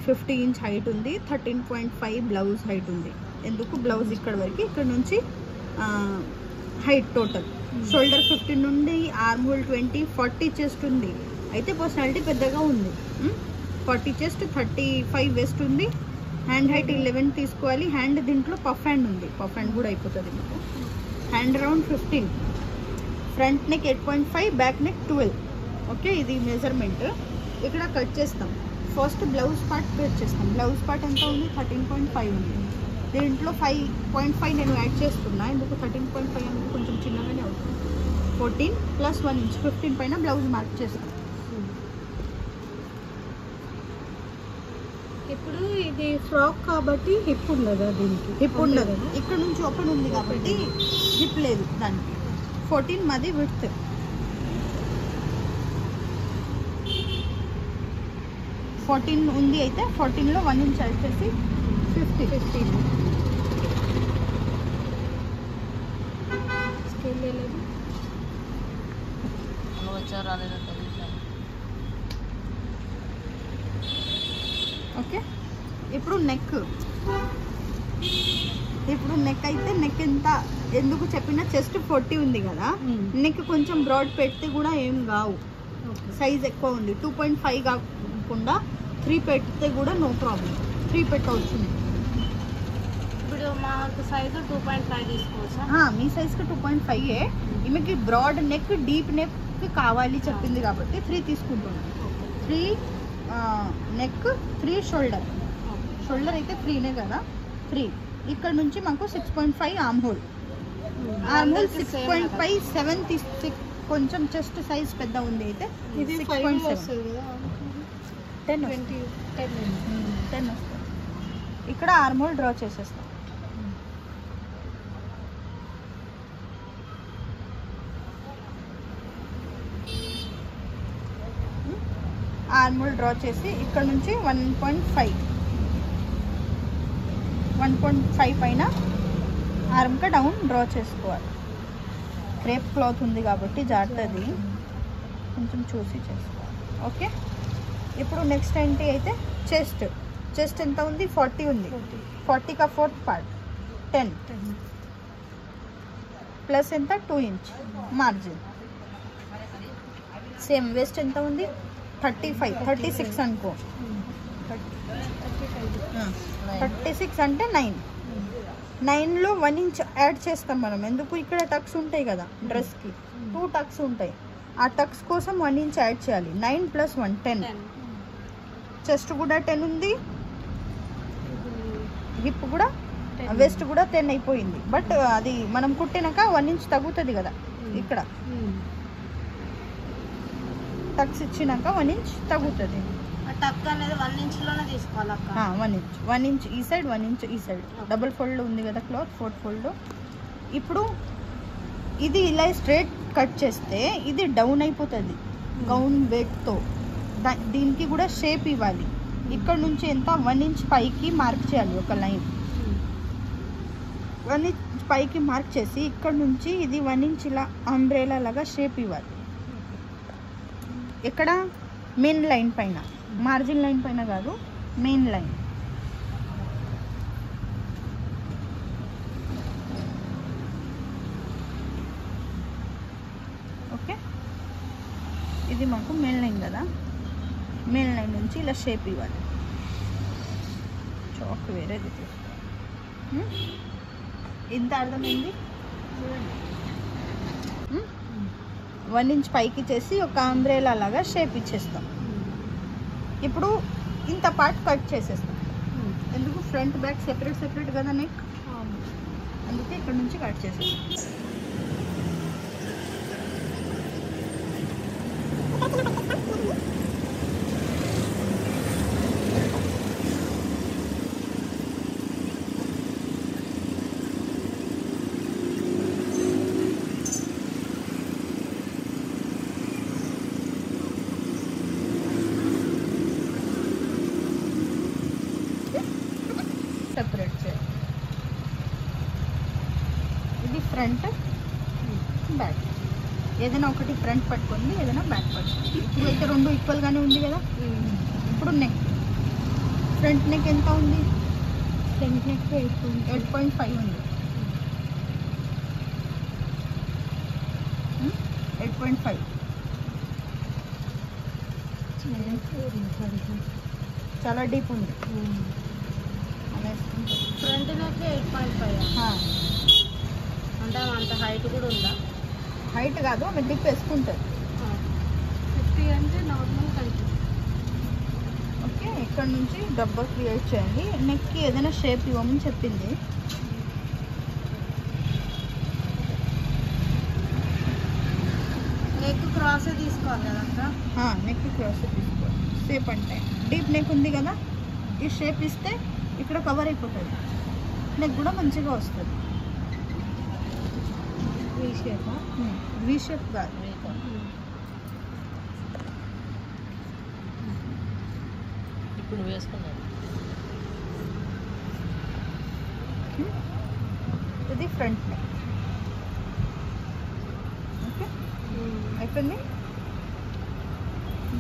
50 inch height ఉంది, 13.5 blouse height ఉంది. ఎందుకు బ్లౌజ్ ఇక్కడ వరకు, ఇక్కడ నుంచి హైట్ టోటల్. షోల్డర్ 15 నుండి, ఆర్మ్ హోల్ 20, 40 చెస్ట్ ఉంది. అయితే పర్సనాలిటీ పెద్దగా ఉంది. 40 చెస్ట్, 35 వెస్ట్ ఉంది. హ్యాండ్ హైట్ 11 తీసుకోవాలి. హ్యాండ్ దీంట్లో పఫ్ హ్యాండ్ ఉంది, పఫ్ హ్యాండ్ కూడా అయిపోతుంది మీకు. Hand round 15, front neck 8.5, back neck 12. Okay, ఇది మెజర్మెంట్. ఇక్కడ కట్ చేస్తాం. ఫస్ట్ బ్లౌజ్ పార్ట్ కట్ చేస్తాం. బ్లౌజ్ పార్ట్ ఎంత ఉంది? 13.5 ఉంది. దీంట్లో 5.5 నేను యాడ్ చేస్తున్నా. ఎందుకు 13.5 అనేది కొంచెం చిన్నగానే అవుతుంది. 14 + 1 ఇంచ్ 15 పైన బ్లౌజ్ మార్క్ చేస్తాం. ఇప్పుడు ఇది ఫ్రాక్ కాబట్టి హిప్ ఉండదు, దీనికి హిప్ ఉండదు. ఇక్కడ నుంచి ఓపెన్ ఉంది కాబట్టి హిప్ లేదు దానికి. 14 మాది విడ్త్. 14 ఉంది. అయితే 14లో 1 ఇంచ్ యాడ్ చేసి 15. స్కేల్ లేదు. ఓకే, ఇప్పుడు నెక్. అయితే నెక్ ఎంత ఎందుకు చెప్పినా, చెస్ట్ 40 ఉంది కదా, నెక్ కొంచెం బ్రాడ్ పెడితే కూడా ఏం కావు. సైజ్ ఎక్కువ ఉంది. 2.5 కాకుండా 3 పెడితే కూడా నో ప్రాబ్లం. 3 పెట్టవచ్చు. ఇప్పుడు మాకు సైజు 2.5 తీసుకోవచ్చా? మీ సైజ్కి 2.5. ఈమెకి బ్రాడ్ నెక్, డీప్ నెక్ కావాలి చెప్పింది కాబట్టి 3 తీసుకుంటున్నాను. 3 నెక్, 3 షోల్డర్. షోల్డర్ అయితే 3నే కదా, 3. ఇక్కడ నుంచి మాకు 6.5 ఆర్మ్ హోల్. 6.5, 7 కొంచెం చెస్ట్ సైజ్ పెద్ద ఉంది. అయితే ఇది 6.7 వస్తుంది కదా, 10 వస్తుంది. ఇక్కడ ఆర్మ్ హోల్ డ్రా చేసేస్తాం. ఆర్మ్ హోల్ డ్రా చేసి ఇక్కడ నుంచి 1.5 పైన ఆర్మ్ కా డౌన్ డ్రా చేసుకోవాలి. క్రేప్ క్లాత్ ఉంది కాబట్టి జారుతుంది, కొంచెం చూసి చేసుకోవాలి. ఓకే, ఇప్పుడు నెక్స్ట్ ఏంటి అయితే చెస్ట్ ఎంత ఉంది? 40 ఉంది. 40 का 4th పార్ట్ 10 ప్లస్ ఎంత? 2 ఇంచ్ మార్జిన్. సేమ్ వెస్ట్ ఎంత ఉంది? 35, 36 అనుకో. 36 అంటే 9లో 1 ఇంచ్ యాడ్ చేస్తాం మనం. ఎందుకు? ఇక్కడ టక్స్ ఉంటాయి కదా డ్రెస్కి, 2 టక్స్ ఉంటాయి. ఆ టక్స్ కోసం 1 ఇంచ్ యాడ్ చేయాలి. 9 + 1 10. చెస్ట్ కూడా 10 ఉంది, హిప్ కూడా, వెస్ట్ కూడా 10 అయిపోయింది. బట్ అది మనం కుట్టినాక 1 ఇంచ్ తగ్గుతుంది కదా. ఇక్కడ టక్స్ ఇచ్చినాక 1 ఇంచ్ తగ్గుతుంది. టక్ అనేది 1 ఇంచ్లోనే తీసుకోవాలి అక్క. 1 ఇంచ్ ఈ సైడ్, 1 ఇంచ్ ఈ సైడ్. డబుల్ ఫోల్డ్ ఉంది కదా క్లాత్, 4th ఫోల్డ్. ఇప్పుడు ఇది ఇలా స్ట్రైట్ కట్ చేస్తే ఇది డౌన్ అయిపోతుంది గౌన్ వెయిట్తో. దీనికి కూడా షేప్ ఇవ్వాలి. ఇక్కడ నుంచి ఎంత? 1 ఇంచ్ పైకి మార్క్ చేయాలి ఒక లైన్. 1 ఇంచ్ పైకి మార్క్ చేసి ఇక్కడ నుంచి ఇది 1 ఇంచ్ ఇలా అంబ్రెలా లాగా షేప్ ఇవ్వాలి. ఇక్కడ మెయిన్ లైన్ పైన, మార్జిన్ లైన్ పైన కాదు, మెయిన్ లైన్. ఓకే, ఇది మాకు మెయిన్ లైన్ కదా. మెయిన్ లైన్ నుంచి ఇలా షేప్ ఇవ్వాలి. చాక్ వేరేది తీసుకో. ఇంత అర్థమైంది? 1 ఇంచ్ పైకి చేసి ఒక అంబ్రెలా లాగా షేప్ ఇచ్చేస్తాం. ఇప్పుడు ఇంత పార్ట్ కట్ చేసేస్తాం. ఎందుకు? ఫ్రంట్ బ్యాక్ సెపరేట్ కదా నెక్, అందుకే ఇక్కడ నుంచి కట్ చేసేస్తాం. సెపరేట్ చేయాలి. ఇది ఫ్రంట్, బ్యాక్. ఏదైనా ఒకటి ఫ్రంట్ పట్టుకోండి, ఏదైనా బ్యాక్ పట్టుకోండి. ఇప్పుడు అయితే 2 ఈక్వల్గానే ఉంది కదా. ఇప్పుడు నెక్ ఫ్రంట్ నెక్ ఎంత ఉంది? ఫ్రంట్ నెక్ 8.5 ఉంది. 8.5. చాలా డీప్ ఉంది. ఫ్రంట్ నెక్ 8.5 అంటే అంత హైట్ కూడా ఉందా? హైట్ కాదు, ఆమె డిప్ వేసుకుంటుంది. 50 అంటే నార్మల్ హైట్. ఓకే, ఇక్కడ నుంచి డబ్బా క్రియేట్ చేయండి. నెక్కి ఏదైనా షేప్ ఇవ్వమని చెప్పింది. నెక్ క్రాస్ తీసుకోవాలి కదా? నెక్ క్రాస్ తీసుకోవాలి. షేప్ అంటే డీప్ నెక్ ఉంది కదా, ఈ షేప్ ఇస్తే ఇక్కడ కవర్ అయిపోతుంది. నెక్ కూడా మంచిగా వస్తుంది. V shape. వీ షేప్ కాదు, ఇప్పుడు వేసుకున్నాను. ఇది ఫ్రంట్ నెక్. ఓకే, అయిపోయింది.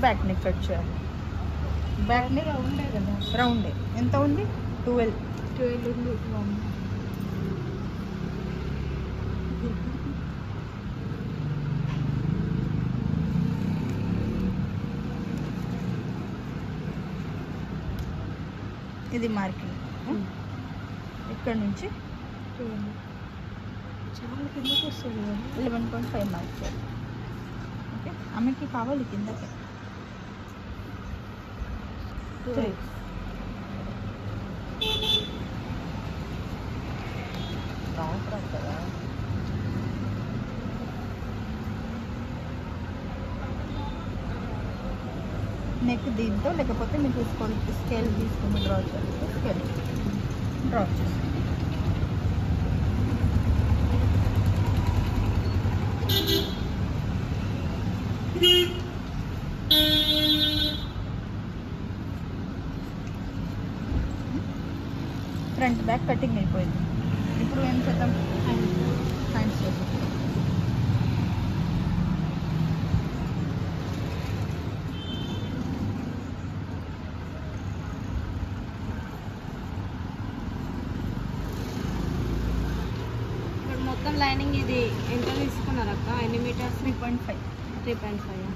బ్యాక్ నెక్ కట్ చేయాలి. బ్యాక్ నెక్ రౌండే కదా? రౌండే. ఎంత ఉంది? 12 ఉంది. ఇది మార్కింగ్. ఇక్కడ నుంచి చాలా కిందకి వస్తుంది కదా? 11.5 మార్క్ చేయాలి. ఓకే, ఆమెకి కావాలి కిందకి 3. కదా? నెక్ దీంతో, లేకపోతే మీకు స్కేల్ తీసుకుని డ్రా చేస్తే స్కేల్ డ్రా చేసి ఫ్రంట్ బ్యాక్ కటింగ్ అయిపోయింది. ఇప్పుడు ఏం చేద్దాం? హ్యాండ్స్ చేద్దాం. మొత్తం లైనింగ్ ఇది ఎంత తీసుకున్నారు అక్క? ఎన్ని మీటర్స్? 3.5. 3.5.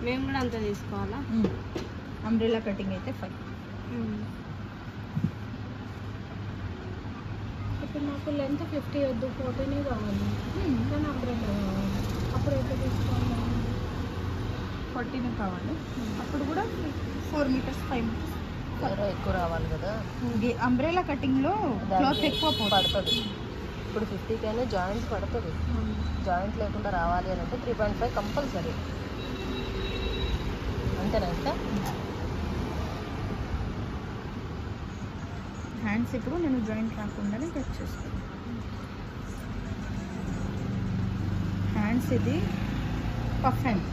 మేము కూడా అంత తీసుకోవాలా? అంబ్రెలా కటింగ్ అయితే 5. ఇప్పుడు నాకు లెంత్ 50 వద్దు, 14 కావాలి. కానీ అంబ్రెలా కావాలి. అప్పుడు ఎంత తీసుకోవాలి? 14 కావాలి. అప్పుడు కూడా 4 మీటర్స్ 5 మీటర్స్ ఎక్కువ రావాలి కదా? అంబ్రెలా కటింగ్లో క్లాత్ ఎక్కువ పడుతుంది. ఇప్పుడు 50 కైనా జాయింట్ పడుతుంది. జాయింట్ లేకుండా రావాలి అని అంటే 3.5 కంపల్సరీ. అంతేనా? హ్యాండ్స్ ఇప్పుడు నేను జాయింట్ రాకుండానే కట్ చేస్తాను. హ్యాండ్స్ ఇది పఫ్ హ్యాండ్.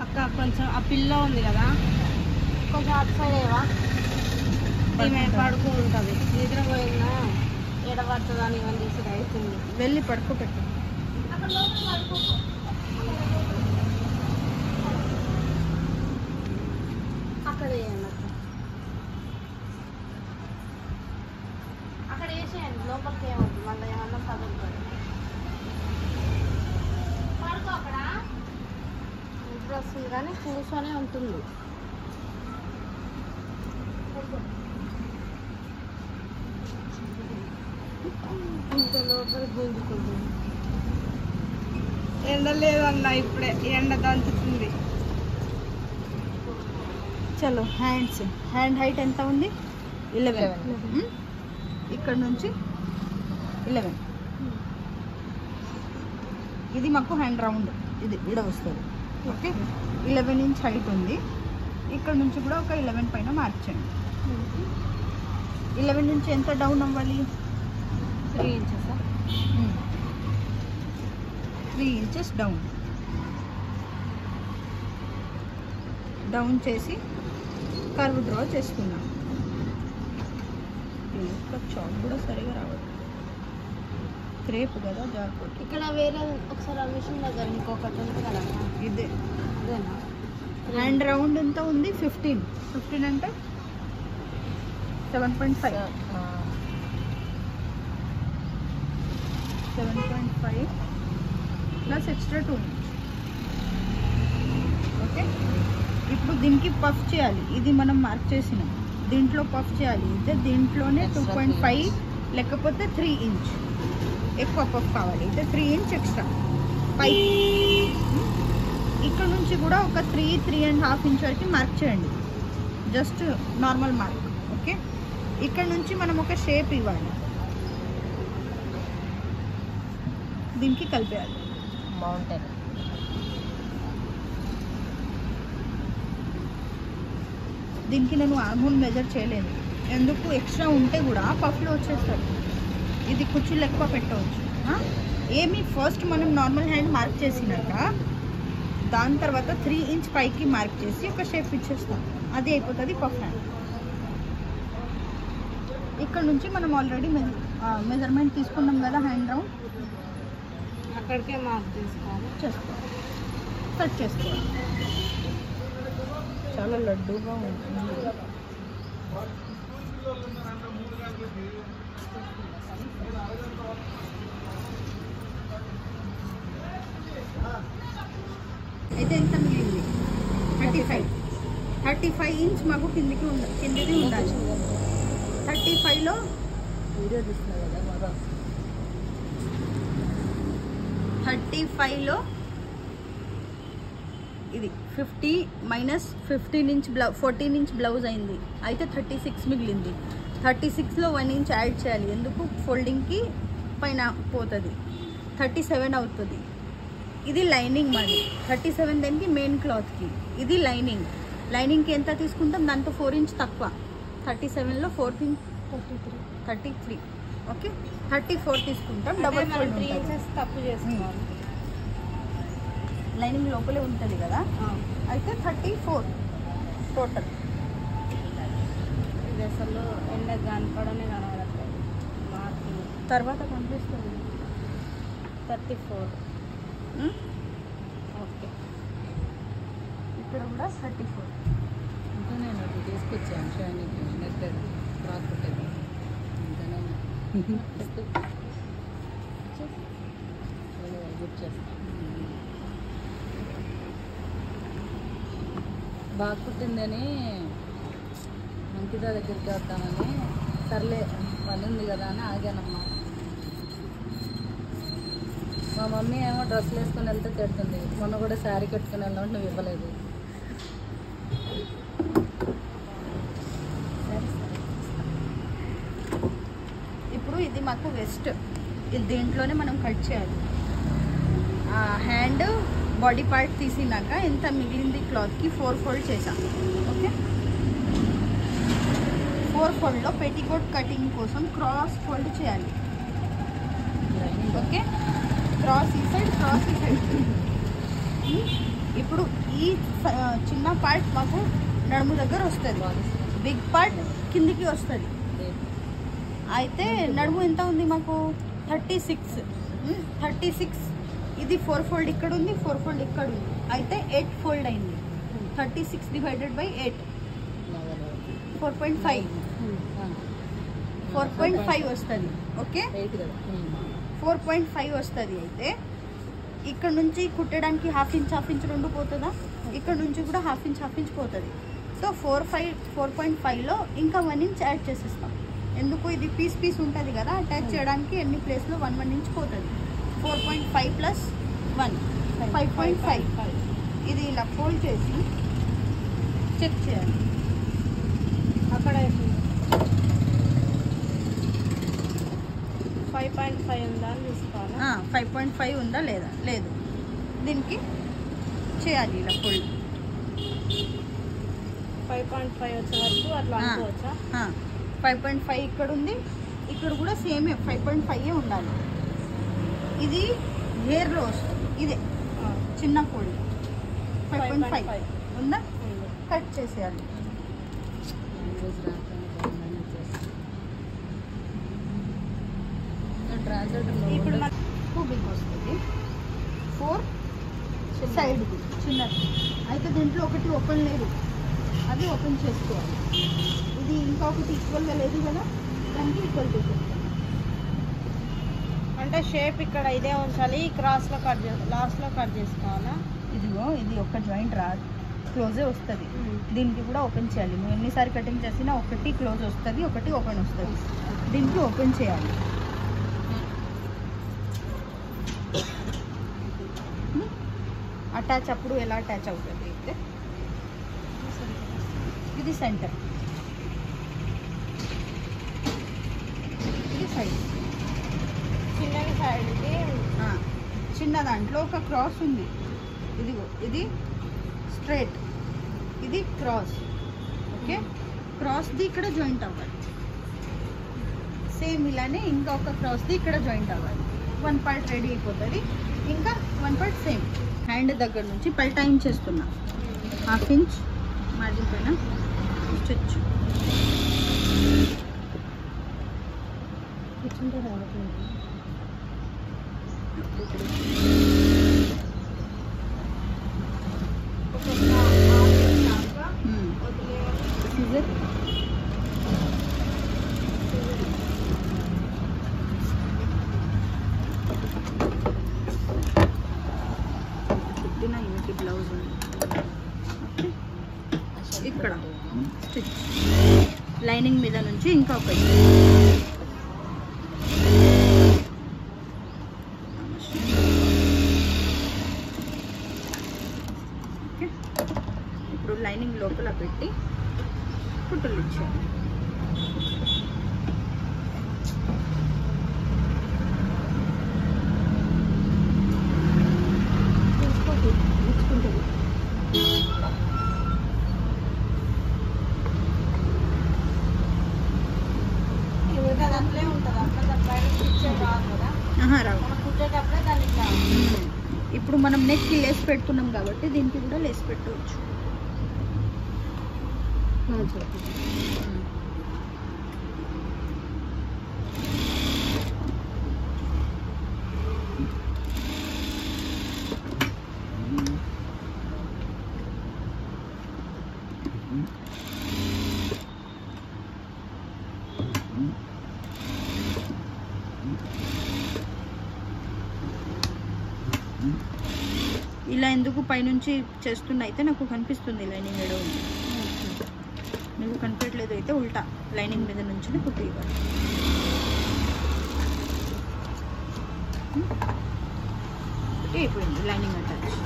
అక్క కొంచెం ఆ పిల్ల ఉంది కదా, కొంచెం అటు సైడ్ ఏవా ఈమె పడుకుంటుంది. నిద్ర పోయిందా ఎడబడుతుందా అని ఇవన్నీ తీసుడు అవుతుంది. వెళ్ళి పడుకోబెట్టు. అక్కడ వేయండి అక్క, అక్కడ వేసేయండి. లోపలికి ఏమవుతుంది మళ్ళీ ఏమన్నా చదువుతుంది. పడుకో అక్కడ. నిద్ర వస్తుంది కానీ కూర్చొనే ఉంటుంది. ఇంత లోపల గుంజుకుంటుంది. ఎండ లేదన్నా, ఇప్పుడే ఎండ దంచుతుంది. చలో హ్యాండ్స్. హ్యాండ్ హైట్ ఎంత ఉంది? 11. ఇక్కడ నుంచి 11. ఇది మాకు హ్యాండ్ రౌండ్, ఇది ఇడ వస్తుంది. ఓకే, 11 ఇంచ్ హైట్ ఉంది. ఇక్కడ నుంచి కూడా ఒక 11 పైన మార్చండి. 11 నుంచి ఎంత డౌన్ అవ్వాలి? 3 ఇంచెస్. 3 inches down. డౌన్ చేసి కర్వ్ డ్రా చేసుకున్నాం. చాక్ కూడా సరిగా రావద్దు, క్రేప్ కదా జారిపోతుంది. ఇక్కడ వేరే ఒకసారి ఆ మిషన్ దగ్గర ఇంకొకటి ఉంది కదా, ఇదే అదేనా? హ్యాండ్ రౌండ్ ఎంత ఉంది 15. 15 అంటే 7.5. 7.5 ప్లస్ ఎక్స్ట్రా 2 ఇంచ్. ఓకే, ఇప్పుడు దీనికి పఫ్ చేయాలి. ఇది మనం మార్క్ చేసినాం, దీంట్లో పఫ్ చేయాలి. అయితే దీంట్లోనే 2.5 లేకపోతే 3 ఇంచ్ ఎక్కువ పఫ్ కావాలి. అయితే 3 ఇంచ్ ఎక్స్ట్రా పైకి. ఇక్కడ నుంచి కూడా ఒక 3.5 ఇంచ్ వరకు మార్క్ చేయండి, జస్ట్ నార్మల్ మార్క్. ఓకే, ఇక్కడ నుంచి మనం ఒక షేప్ ఇవ్వాలి, దీనికి కలిపేయాలి. మౌంటైన్ దీనికి నేను ఆర్మోల్ మెజర్ చేయలేదు, ఎందుకు ఎక్స్ట్రా ఉంటే కూడా పఫ్లో వచ్చేస్తారు. ఇది కుర్చీలు ఎక్కువ పెట్టవచ్చు. ఏమి ఫస్ట్ మనం నార్మల్ హ్యాండ్ మార్క్ చేసినాక దాని తర్వాత 3 ఇంచ్ పైకి మార్క్ చేసి ఒక షేప్ ఇచ్చేస్తాం, అది అయిపోతుంది పఫ్ హ్యాండ్. ఇక్కడ నుంచి మనం ఆల్రెడీ మెజర్మెంట్ తీసుకున్నాం కదా, హ్యాండ్ రౌండ్ అక్కడికే మార్క్ చేసుకోవాలి. కట్ చేసుకోవాలి. చాలా లడ్డూగా ఉంటుంది. అయితే ఎంత మిగిలింది? 35 ఇంచ్ మాకు కిందిది ఉండాలి. 35లో వీడియో తీస్తున్నా కదా బాబా. 35లో ఇది 50 మైనస్ 15 ఇంచ్ 14 ఇంచ్ బ్లౌజ్ అయింది. అయితే 36 మిగిలింది. 36లో 1 ఇంచ్ యాడ్ చేయాలి, ఎందుకు ఫోల్డింగ్కి పైన పోతుంది. 37 అవుతుంది. ఇది లైనింగ్ మరి 37 దానికి మెయిన్ క్లాత్కి. ఇది లైనింగ్కి ఎంత తీసుకుంటాం, దాంతో 4 ఇంచ్ తక్కువ. 37లో 4 ఇంచ్ 33. ఓకే, 34 తీసుకుంటాం. డబుల్ ఫోల్డ్ 3 ఇంచెస్ తప్పు చేసుకోవాలి. లైనింగ్ లోపలే ఉంటుంది కదా, అయితే 34 టోటల్. ఇది అసలు ఎండ కనపడనే కనబడట్లేదు, మార్కింగ్ తర్వాత కనిపిస్తుంది. 34. ఓకే, ఇక్కడ కూడా 34. ఇంకా నేను అది తీసుకొచ్చాను షైనింగ్ నెట్టెడ్ క్లాత్ పెట్టేది. ఇంకా గుడ్ చేస్తాను. బాగా కుట్టిందని అంకిత దగ్గరికి వద్దామని, సర్లే పని ఉంది కదా అని ఆగానమ్మా. మా మమ్మీ ఏమో డ్రెస్సులు వేసుకొని వెళ్తే తిడుతుంది. మొన్న కూడా శారీ కట్టుకుని వెళ్ళామంటే నువ్వు ఇవ్వలేదు. ఇప్పుడు ఇది మాకు వెస్ట్, ఇది దీంట్లోనే మనం కట్ చేయాలి. హ్యాండ్ బాడీ పార్ట్ తీసినాక ఎంత మిగిలింది క్లాత్కి 4 ఫోల్డ్ చేసాం. ఓకే, 4 ఫోల్డ్లో పెట్టికోట్ కటింగ్ కోసం క్రాస్ ఫోల్డ్ చేయాలి. ఓకే, క్రాస్ ఈ సైడ్. ఇప్పుడు ఈ చిన్న పార్ట్ మాకు నడుము దగ్గర వస్తుంది, బిగ్ పార్ట్ కిందికి వస్తుంది. అయితే నడుము ఎంత ఉంది మాకు 36. ఇది 4 ఫోల్డ్ ఇక్కడ ఉంది, 4 ఫోల్డ్ ఇక్కడ ఉంది. అయితే 8 ఫోల్డ్ అయింది. 36 డివైడెడ్ బై 8 4.5 వస్తుంది. ఓకే, 4.5 వస్తుంది. అయితే ఇక్కడ నుంచి కుట్టడానికి హాఫ్ ఇంచ్ 2 పోతుందా, ఇక్కడ నుంచి కూడా హాఫ్ ఇంచ్ పోతుంది. సో 4.5లో ఇంకా 1 ఇంచ్ యాడ్ చేసేస్తాం, ఎందుకు ఇది పీస్ ఉంటుంది కదా, అటాచ్ చేయడానికి ఎన్ని ప్లేస్లో 1 ఇంచ్ పోతుంది. 4.5 ప్లస్ 1 5.5. ఇది ఇలా ఫోల్డ్ చేసి చెక్ చేయాలి. అక్కడ 5.5 ఉందా అని చూసుకోవాలి. 5.5 ఉందా లేదా, లేదు. దీనికి చేయాలి ఇలా ఫోల్డ్. 5.5 వచ్చే వరకు అట్లా అనుకోవచ్చా? 5.5 ఇక్కడ ఉంది, ఇక్కడ కూడా సేమే 5.5 ఉండాలి. ఇది హెయిర్లో వస్తుంది, ఇదే చిన్న ఫోల్డ్ 5.5 ఉందా, కట్ చేసేయాలి. ఇప్పుడు మనకు 2 బిగ్ వస్తుంది. 4 సైడ్ది చిన్నది. అయితే దీంట్లో ఒకటి ఓపెన్ లేదు, అది ఓపెన్ చేసుకోవాలి. ఇది ఇంకొకటి ఈక్వల్గా లేదు కదా, దానికి ఈక్వల్ చేసేస్తాను. అంటే షేప్ ఇక్కడ ఇదే ఉంచాలి, క్రాస్లో కట్ లాస్ట్లో కట్ చేసుకోవాలా? ఇదిగో ఇది ఒక జాయింట్ రాదు, క్లోజే వస్తుంది. దీనికి కూడా ఓపెన్ చేయాలి. నువ్వు ఎన్నిసారి కటింగ్ చేసినా ఒకటి క్లోజ్ వస్తుంది, ఒకటి ఓపెన్ వస్తుంది. దీనికి ఓపెన్ చేయాలి. అటాచ్ అప్పుడు ఎలా అటాచ్ అవుతుంది అయితే ఇది సెంటర్, ఇది సైడ్. చిన్నది సైడ్కి చిన్న దాంట్లో ఒక క్రాస్ ఉంది. ఇదిగో ఇది స్ట్రైట్, ఇది క్రాస్. ఓకే, క్రాస్ది ఇక్కడ జాయింట్ అవ్వాలి. సేమ్ ఇలానే ఇంకా ఒక క్రాస్ది ఇక్కడ జాయింట్ అవ్వాలి. 1 పార్ట్ రెడీ అయిపోతుంది. ఇంకా 1 పార్ట్ సేమ్ హ్యాండ్ దగ్గర నుంచి పల్టాయిన్ చేస్తున్నా. 1/2 ఇంచ్ మార్జిన్ పైన స్టిచ్. కూర్చుంటే రావట్లేదు. సీజర్ యూనిటీ బ్లౌజ్ ఉంది. ఇక్కడ స్టిచ్ లైనింగ్ మీద నుంచి ఇంకా ఒకటి. ఓకే, ఇప్పుడు లైనింగ్ లోపల పెట్టి కుట్టులు ఇచ్చాను. ఇప్పుడు మనం నెక్కి లేస్ పెట్టుకున్నాం కాబట్టి దీనికి కూడా లేస్ పెట్టవచ్చు. ఇలా ఎందుకు పైనుంచి చేస్తున్నా అయితే నాకు కనిపిస్తుంది లైనింగ్ ఏడో ఉంది. మీకు కనిపించలేదు అయితే ఉల్టా లైనింగ్ మీద నుంచి కుట్టి ఇవ్వాలి. అయిపోయింది లైనింగ్ అటాచ్.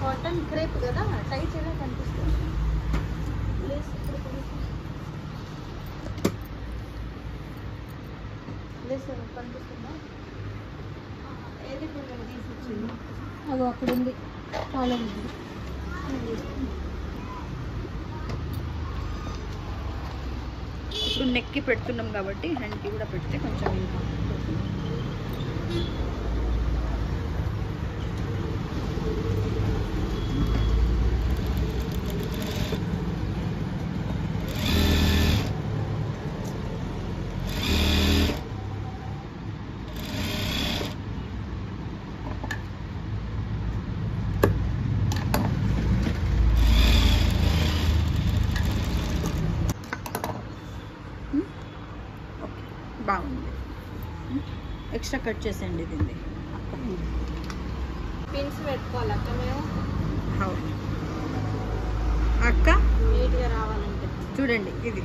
కాటన్ క్రేప్ కదా, టైట్ ఎలా కనిపిస్తుంది. కనిపిస్తుందా? ఏది తీసుకొచ్చింది? అది అక్కడ ఉంది, చాలా ఉంది. ఇప్పుడు నెక్కి పెడుతున్నాం కాబట్టి హ్యాండ్కి కూడా పెడితే కొంచెం బాగుంది. ఎక్స్ట్రా కట్ చేసేయండి దీన్ని. పిన్స్ పెట్టుకోవాలి అక్క మేము. అవును అక్క, నీట్గా రావాలంటే చూడండి ఇది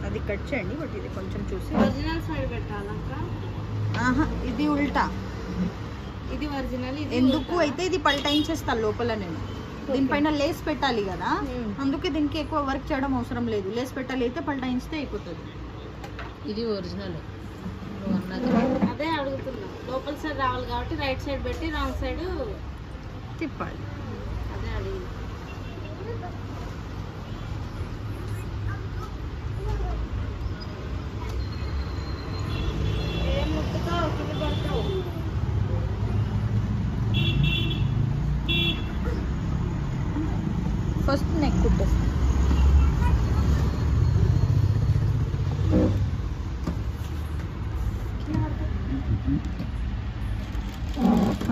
అది కట్ చేయండి. బట్ ఇది కొంచెం చూసి. ఒరిజినల్ సైడ్ పెట్టాలక్క. ఆహా, ఇది ఉల్టా. ఇది ఒరిజినల్, ఇది ఎందుకు అయితే ఇది పల్టాయించేస్తా లోపల. నేను దీనిపైన లేస్ పెట్టాలి కదా, అందుకే దీనికి ఎక్కువ వర్క్ చేయడం అవసరం లేదు. లేస్ పెట్టాలి అయితే పల్టాయించితే అయిపోతుంది. ఇది ఒరిజినల్ అదే అడుగుతున్నా. లోపల సైడ్ రావాలి కాబట్టి రైట్ సైడ్ పెట్టి రాంగ్ సైడ్ తిప్పాలి. అదే అడిగింది. ఏం ముట్టుతావు, కింద పడతావు. ఫస్ట్ నెక్ కుట్టేస్తాను.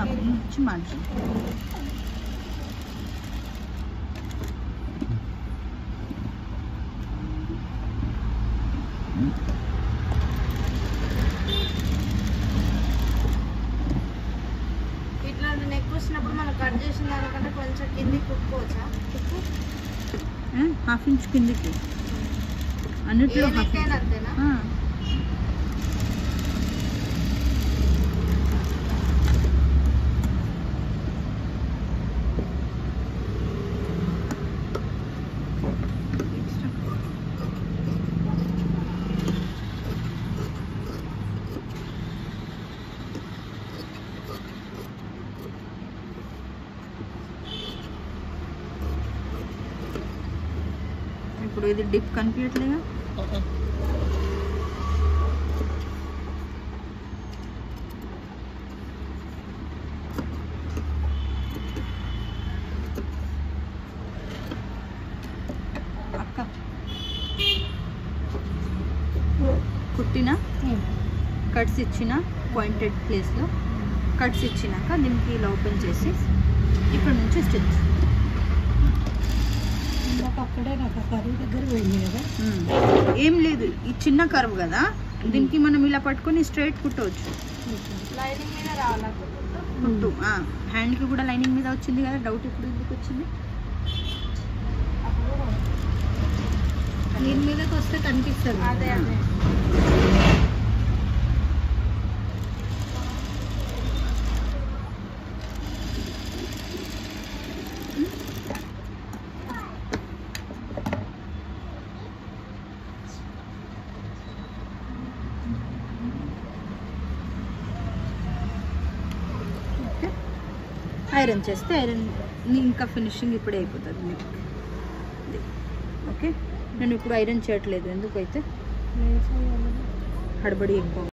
Inch margin. ఇట్లా నెక్ వచ్చినప్పుడు మనం కట్ చేసిన దానికంటే కొంచెం కిందికి కుట్టుకోవచ్చా? హాఫ్ ఇంచ్ కిందికి అన్నిట్లో అంతేనా? ఇప్పుడు ఇది డిప్ కనిపించట్లేగా. అక్క కుట్టిన కట్స్ ఇచ్చిన పాయింటెడ్ ప్లేస్లో కట్స్ ఇచ్చినాక దీనికి ఇలా ఓపెన్ చేసి ఇక్కడ నుంచి స్టిచ్. అక్కడే నాకు కరువు దగ్గర పోయింది కదా. ఏం లేదు, ఈ చిన్న కర్వ్ కదా, దీనికి మనం ఇలా పట్టుకొని స్ట్రైట్ కుట్టవచ్చు. లైనింగ్ మీద రావాలా కుట్టు. హ్యాండ్కి కూడా లైనింగ్ మీద వచ్చింది కదా, డౌట్ ఇప్పుడు ఎందుకు వచ్చింది? దీని మీదకి వస్తే కనిపిస్తుంది. అదే అదే ఐరన్ చేస్తే ఐరన్ ఇంకా ఫినిషింగ్ ఇప్పుడే అయిపోతుంది మీకు. ఓకే, నేను ఇప్పుడు ఐరన్ చేయట్లేదు, ఎందుకైతే హడబడి ఎక్కువ.